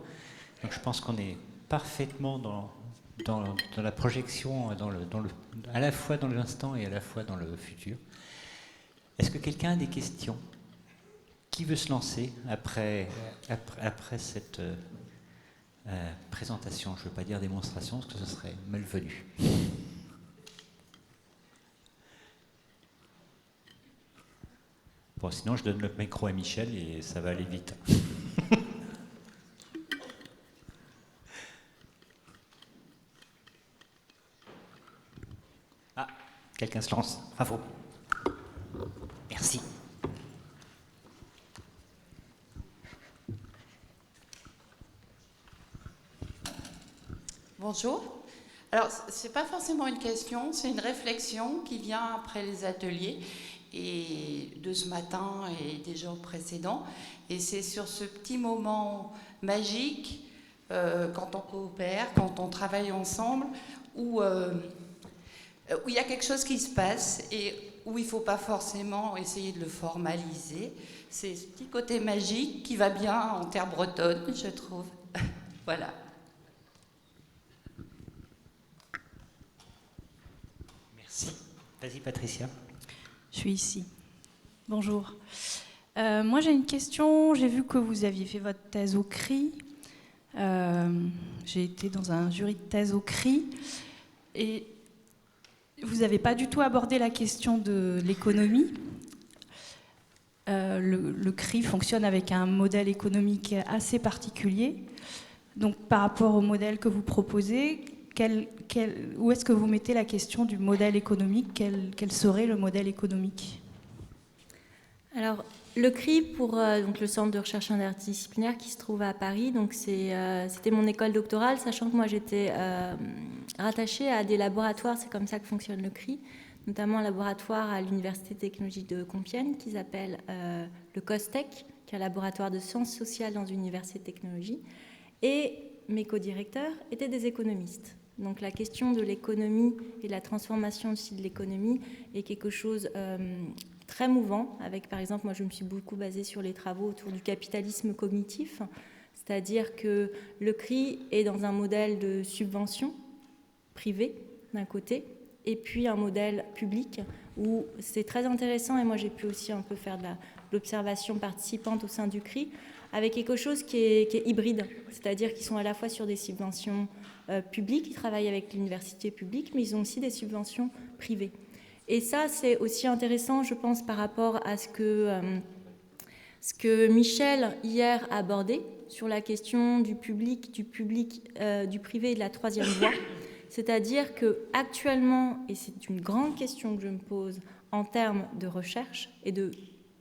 Donc je pense qu'on est parfaitement dans la projection, à la fois dans l'instant et à la fois dans le futur. Est-ce que quelqu'un a des questions? Qui veut se lancer après cette présentation? Je ne veux pas dire démonstration, parce que ce serait malvenu. Bon, sinon je donne le micro à Michel et ça va aller vite. Ah, quelqu'un se lance. Bravo. Merci. Bonjour. Alors, ce n'est pas forcément une question, c'est une réflexion qui vient après les ateliers et de ce matin et des jours précédents. Et c'est sur ce petit moment magique, quand on coopère, quand on travaille ensemble, où il y a quelque chose qui se passe et où il ne faut pas forcément essayer de le formaliser. C'est ce petit côté magique qui va bien en terre bretonne, je trouve. Voilà. Merci. Vas-y, Patricia. Je suis ici. Bonjour. Moi, j'ai une question. J'ai vu que vous aviez fait votre thèse au CRI. J'ai été dans un jury de thèse au CRI. Et vous n'avez pas du tout abordé la question de l'économie. Le CRI fonctionne avec un modèle économique assez particulier. Donc, par rapport au modèle que vous proposez, où est-ce que vous mettez la question du modèle économique ? Quel serait le modèle économique ? Alors, le CRI, pour donc le Centre de recherche interdisciplinaire qui se trouve à Paris, donc c'était mon école doctorale, sachant que moi j'étais rattachée à des laboratoires, c'est comme ça que fonctionne le CRI, notamment un laboratoire à l'Université technologique de Compiègne qui s'appelle le COSTEC, qui est un laboratoire de sciences sociales dans une université de technologie. Et mes co-directeurs étaient des économistes. Donc la question de l'économie et de la transformation aussi de l'économie est quelque chose très mouvant. Avec, par exemple, moi je me suis beaucoup basée sur les travaux autour du capitalisme cognitif, c'est-à-dire que le CRI est dans un modèle de subvention privée d'un côté, et puis un modèle public où c'est très intéressant, et moi j'ai pu aussi un peu faire de l'observation participante au sein du CRI, avec quelque chose qui est hybride, c'est-à-dire qu'ils sont à la fois sur des subventions publiques, ils travaillent avec l'université publique, mais ils ont aussi des subventions privées. Et ça, c'est aussi intéressant, je pense, par rapport à ce que Michel, hier, a abordé sur la question du privé et de la troisième voie. C'est-à-dire qu'actuellement, et c'est une grande question que je me pose en termes de recherche et de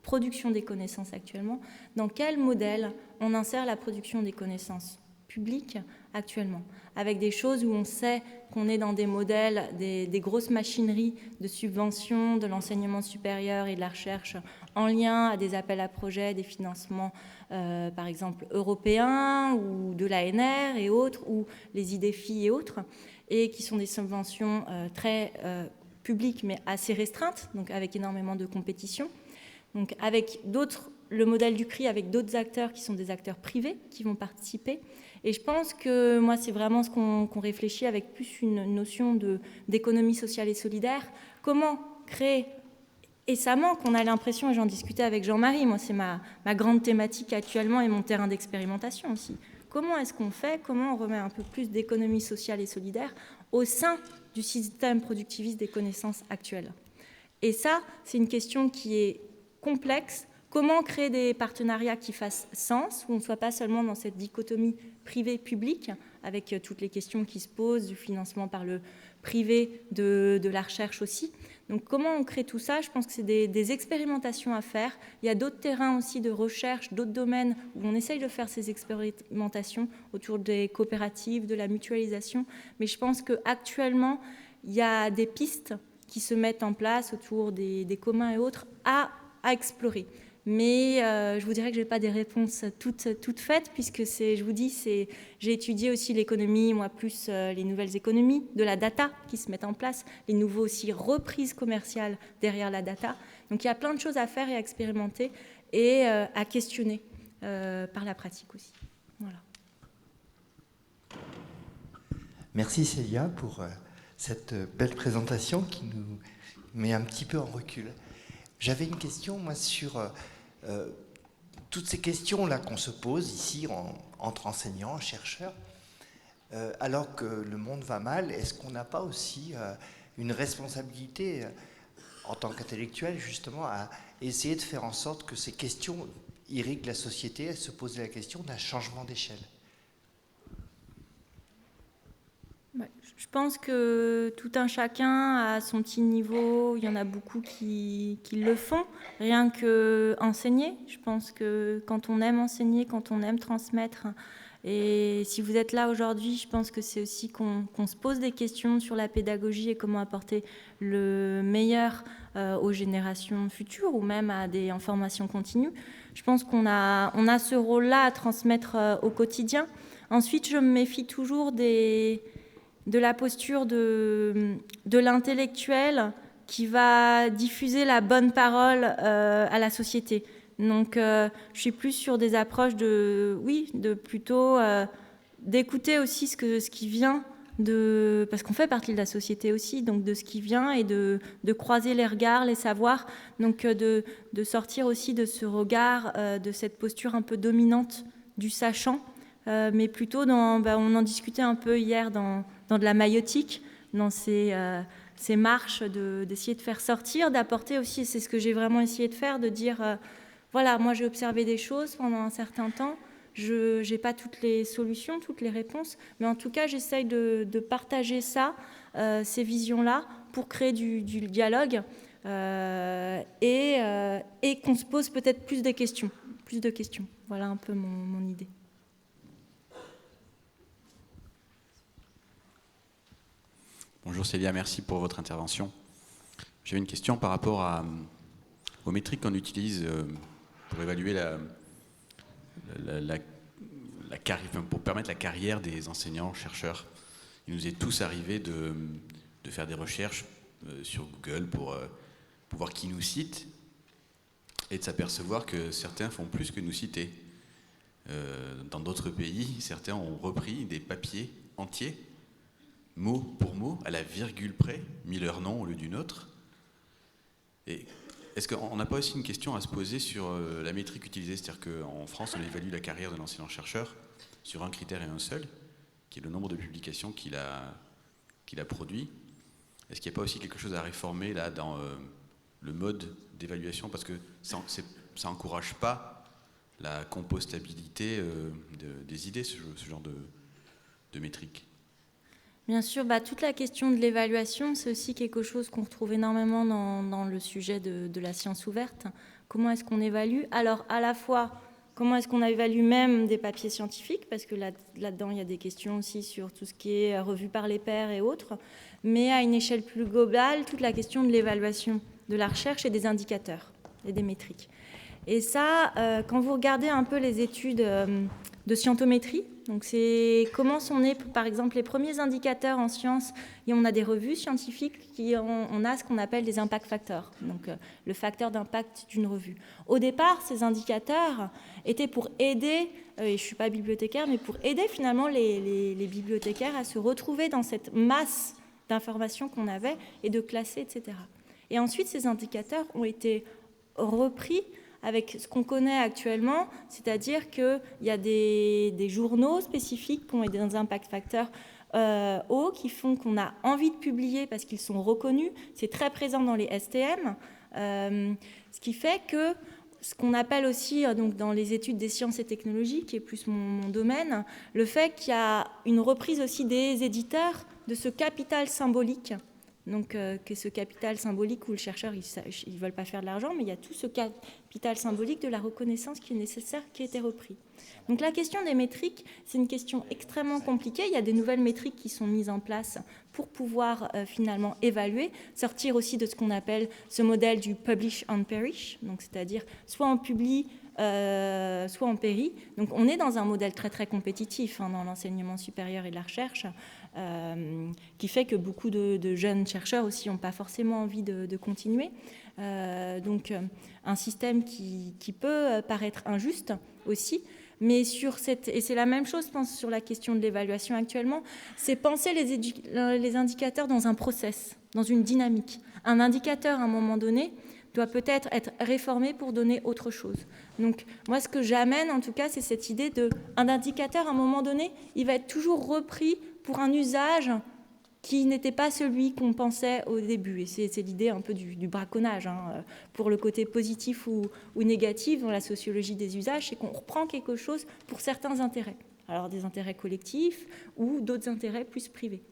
production des connaissances actuellement, dans quel modèle on insère la production des connaissances publiques actuellement, avec des choses où on sait qu'on est dans des modèles, des grosses machineries de subvention de l'enseignement supérieur et de la recherche en lien à des appels à projets, des financements par exemple européens ou de l'ANR et autres, ou les IDEFI et autres, et qui sont des subventions très publiques mais assez restreintes, donc avec énormément de compétition. Donc avec d'autres, le modèle du CRI avec d'autres acteurs qui sont des acteurs privés qui vont participer. Et je pense que moi, c'est vraiment ce qu'on réfléchit avec plus une notion d'économie sociale et solidaire. Comment créer, et ça manque, on a l'impression, et j'en discutais avec Jean-Marie, moi c'est ma grande thématique actuellement et mon terrain d'expérimentation aussi. Comment est-ce qu'on fait, comment on remet un peu plus d'économie sociale et solidaire au sein du système productiviste des connaissances actuelles? Et ça, c'est une question qui est complexe. Comment créer des partenariats qui fassent sens, où on ne soit pas seulement dans cette dichotomie privé-public, avec toutes les questions qui se posent, du financement par le privé, de la recherche aussi. Donc comment on crée tout ça? Je pense que c'est des expérimentations à faire. Il y a d'autres terrains aussi de recherche, d'autres domaines où on essaye de faire ces expérimentations autour des coopératives, de la mutualisation. Mais je pense qu'actuellement, il y a des pistes qui se mettent en place autour des communs et autres à explorer. Mais je vous dirais que je n'ai pas des réponses toutes faites, puisque je vous dis, j'ai étudié aussi l'économie, moi plus les nouvelles économies, de la data qui se mettent en place, les nouveaux aussi reprises commerciales derrière la data. Donc il y a plein de choses à faire et à expérimenter et à questionner par la pratique aussi. Voilà. Merci Célia pour cette belle présentation qui nous met un petit peu en recul. J'avais une question, moi, sur toutes ces questions-là qu'on se pose ici entre enseignants, chercheurs, alors que le monde va mal, est-ce qu'on n'a pas aussi une responsabilité en tant qu'intellectuel, justement, à essayer de faire en sorte que ces questions irriguent la société, à se poser la question d'un changement d'échelle? Je pense que tout un chacun a son petit niveau. Il y en a beaucoup qui le font, rien que enseigner. Je pense que quand on aime enseigner, quand on aime transmettre, et si vous êtes là aujourd'hui, je pense que c'est aussi qu'on se pose des questions sur la pédagogie et comment apporter le meilleur aux générations futures ou même à en formation continue. Je pense qu'on a ce rôle-là à transmettre au quotidien. Ensuite, je me méfie toujours de la posture de l'intellectuel qui va diffuser la bonne parole à la société. Donc, je suis plus sur des approches de plutôt d'écouter aussi ce qui vient parce qu'on fait partie de la société aussi, donc de ce qui vient et de croiser les regards, les savoirs, donc de sortir aussi de ce regard, de cette posture un peu dominante du sachant, mais plutôt on en discutait un peu hier dans de la maïotique, dans ces marches, d'essayer de faire sortir, d'apporter aussi, et c'est ce que j'ai vraiment essayé de faire, de dire, voilà, moi j'ai observé des choses pendant un certain temps, je n'ai pas toutes les solutions, toutes les réponses, mais en tout cas, j'essaye de partager ça, ces visions-là, pour créer du dialogue et qu'on se pose peut-être plus de questions. Voilà un peu mon idée. Bonjour Célia, merci pour votre intervention. J'ai une question par rapport aux métriques qu'on utilise pour évaluer pour permettre la carrière des enseignants-chercheurs. Il nous est tous arrivé de faire des recherches sur Google pour voir qui nous cite et de s'apercevoir que certains font plus que nous citer. Dans d'autres pays, certains ont repris des papiers entiers, mot pour mot, à la virgule près, mis leur nom au lieu du nôtre. Et est-ce qu'on n'a pas aussi une question à se poser sur la métrique utilisée? C'est-à-dire qu'en France, on évalue la carrière de l'enseignant-chercheur sur un critère et un seul, qui est le nombre de publications qu'il a produit. Est-ce qu'il n'y a pas aussi quelque chose à réformer là dans le mode d'évaluation? Parce que ça n'encourage pas la compostabilité des idées, ce genre de métrique. Bien sûr, toute la question de l'évaluation, c'est aussi quelque chose qu'on retrouve énormément dans le sujet de la science ouverte. Comment est-ce qu'on évalue? Alors, à la fois, comment est-ce qu'on évalue même des papiers scientifiques? Parce que là-dedans, il y a des questions aussi sur tout ce qui est revu par les pairs et autres. Mais à une échelle plus globale, toute la question de l'évaluation de la recherche et des indicateurs et des métriques. Et ça, quand vous regardez un peu les études de scientométrie, donc c'est comment sont nés, par exemple, les premiers indicateurs en sciences, et on a des revues scientifiques on a ce qu'on appelle des impact factors, donc le facteur d'impact d'une revue. Au départ, ces indicateurs étaient pour aider, et je ne suis pas bibliothécaire, mais pour aider finalement les bibliothécaires à se retrouver dans cette masse d'informations qu'on avait et de classer, etc. Et ensuite, ces indicateurs ont été repris avec ce qu'on connaît actuellement, c'est-à-dire qu'il y a des journaux spécifiques qui ont des impact facteurs hauts, qui font qu'on a envie de publier parce qu'ils sont reconnus. C'est très présent dans les STM, ce qui fait que ce qu'on appelle aussi donc dans les études des sciences et technologies, qui est plus mon domaine, le fait qu'il y a une reprise aussi des éditeurs de ce capital symbolique. Donc, que ce capital symbolique où le chercheur, ils ne veulent pas faire de l'argent, mais il y a tout ce capital symbolique de la reconnaissance qui est nécessaire, qui a été repris. Donc, la question des métriques, c'est une question extrêmement compliquée. Il y a des nouvelles métriques qui sont mises en place pour pouvoir finalement évaluer, sortir aussi de ce qu'on appelle ce modèle du publish and perish, donc c'est-à-dire soit on publie, soit on périt. Donc, on est dans un modèle très, très compétitif dans l'enseignement supérieur et de la recherche, qui fait que beaucoup de jeunes chercheurs aussi n'ont pas forcément envie de continuer. Donc un système qui peut paraître injuste aussi, mais et c'est la même chose, je pense, sur la question de l'évaluation actuellement, c'est penser les indicateurs dans un process, dans une dynamique. Un indicateur, à un moment donné, doit peut-être être réformé pour donner autre chose. Donc, moi, ce que j'amène, en tout cas, c'est cette idée d'un indicateur, à un moment donné, il va être toujours repris pour un usage qui n'était pas celui qu'on pensait au début. Et c'est l'idée un peu du braconnage. Pour le côté positif ou négatif dans la sociologie des usages, c'est qu'on reprend quelque chose pour certains intérêts. Alors, des intérêts collectifs ou d'autres intérêts plus privés.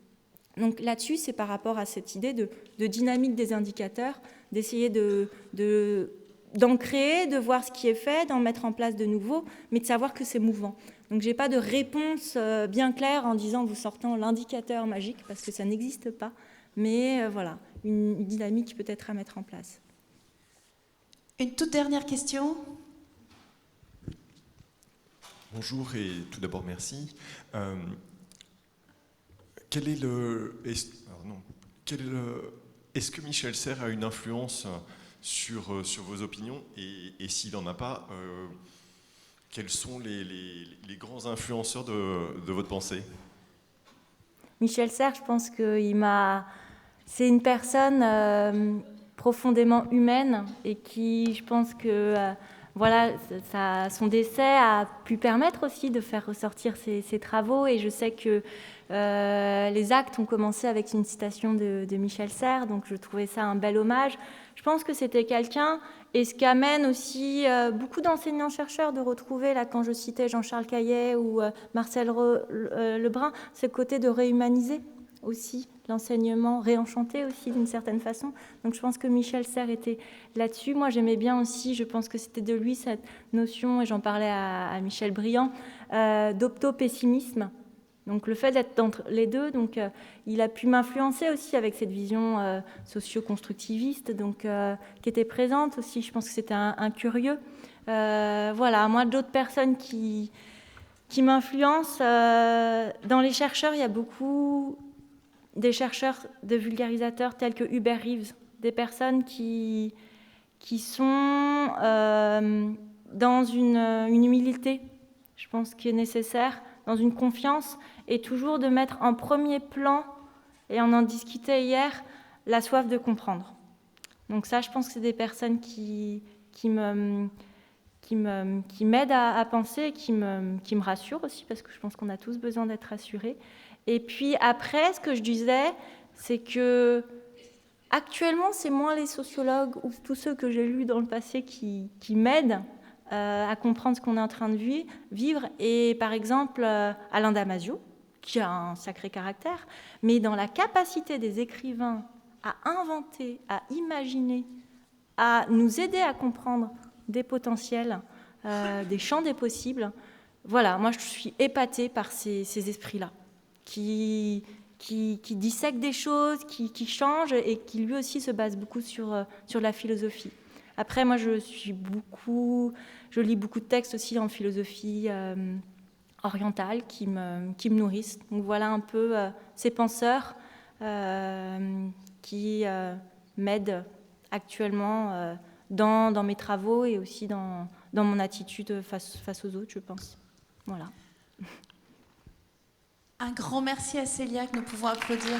Donc là-dessus, c'est par rapport à cette idée de dynamique des indicateurs, d'essayer d'en créer, de voir ce qui est fait, d'en mettre en place de nouveaux, mais de savoir que c'est mouvant. Donc je n'ai pas de réponse bien claire en disant vous sortant l'indicateur magique, parce que ça n'existe pas, mais voilà, une dynamique peut-être à mettre en place. Une toute dernière question. Bonjour et tout d'abord merci. Est-ce que Michel Serres a une influence sur vos opinions et s'il n'en a pas, quels sont les grands influenceurs de votre pensée? Michel Serres, je pense c'est une personne profondément humaine et qui, je pense que voilà, son décès a pu permettre aussi de faire ressortir ses travaux. Et je sais que les actes ont commencé avec une citation de Michel Serres, donc je trouvais ça un bel hommage. Je pense que c'était quelqu'un, et ce qu'amène aussi beaucoup d'enseignants-chercheurs de retrouver, là, quand je citais Jean-Charles Caillet ou Marcel Lebrun, ce côté de réhumaniser aussi l'enseignement, réenchanté aussi d'une certaine façon. Donc je pense que Michel Serres était là-dessus. Moi j'aimais bien aussi, je pense que c'était de lui cette notion, et j'en parlais à Michel Briand, d'opto-pessimisme. Donc le fait d'être entre les deux, donc il a pu m'influencer aussi avec cette vision socio-constructiviste, donc qui était présente aussi. Je pense que c'était un curieux. Voilà, moi d'autres personnes qui m'influencent. Dans les chercheurs, il y a beaucoup des chercheurs, de vulgarisateurs tels que Hubert Reeves, des personnes qui sont dans une humilité, je pense, qui est nécessaire, dans une confiance, et toujours de mettre en premier plan, et on en discutait hier, la soif de comprendre. Donc ça, je pense que c'est des personnes qui m'aident à penser, et qui me rassurent aussi, parce que je pense qu'on a tous besoin d'être rassurés. Et puis après, ce que je disais, c'est que actuellement, c'est moins les sociologues ou tous ceux que j'ai lus dans le passé qui m'aident à comprendre ce qu'on est en train de vivre. Et par exemple, Alain Damasio, qui a un sacré caractère, mais dans la capacité des écrivains à inventer, à imaginer, à nous aider à comprendre des potentiels, des champs des possibles. Voilà, moi je suis épatée par ces esprits-là, qui dissèquent des choses, qui changent, et qui lui aussi se basent beaucoup sur la philosophie. Après, moi je lis beaucoup de textes aussi en philosophie orientale qui me nourrissent. Donc voilà un peu ces penseurs qui m'aident actuellement dans mes travaux, et aussi dans mon attitude face aux autres, je pense. Voilà. Un grand merci à Célia, que nous pouvons applaudir.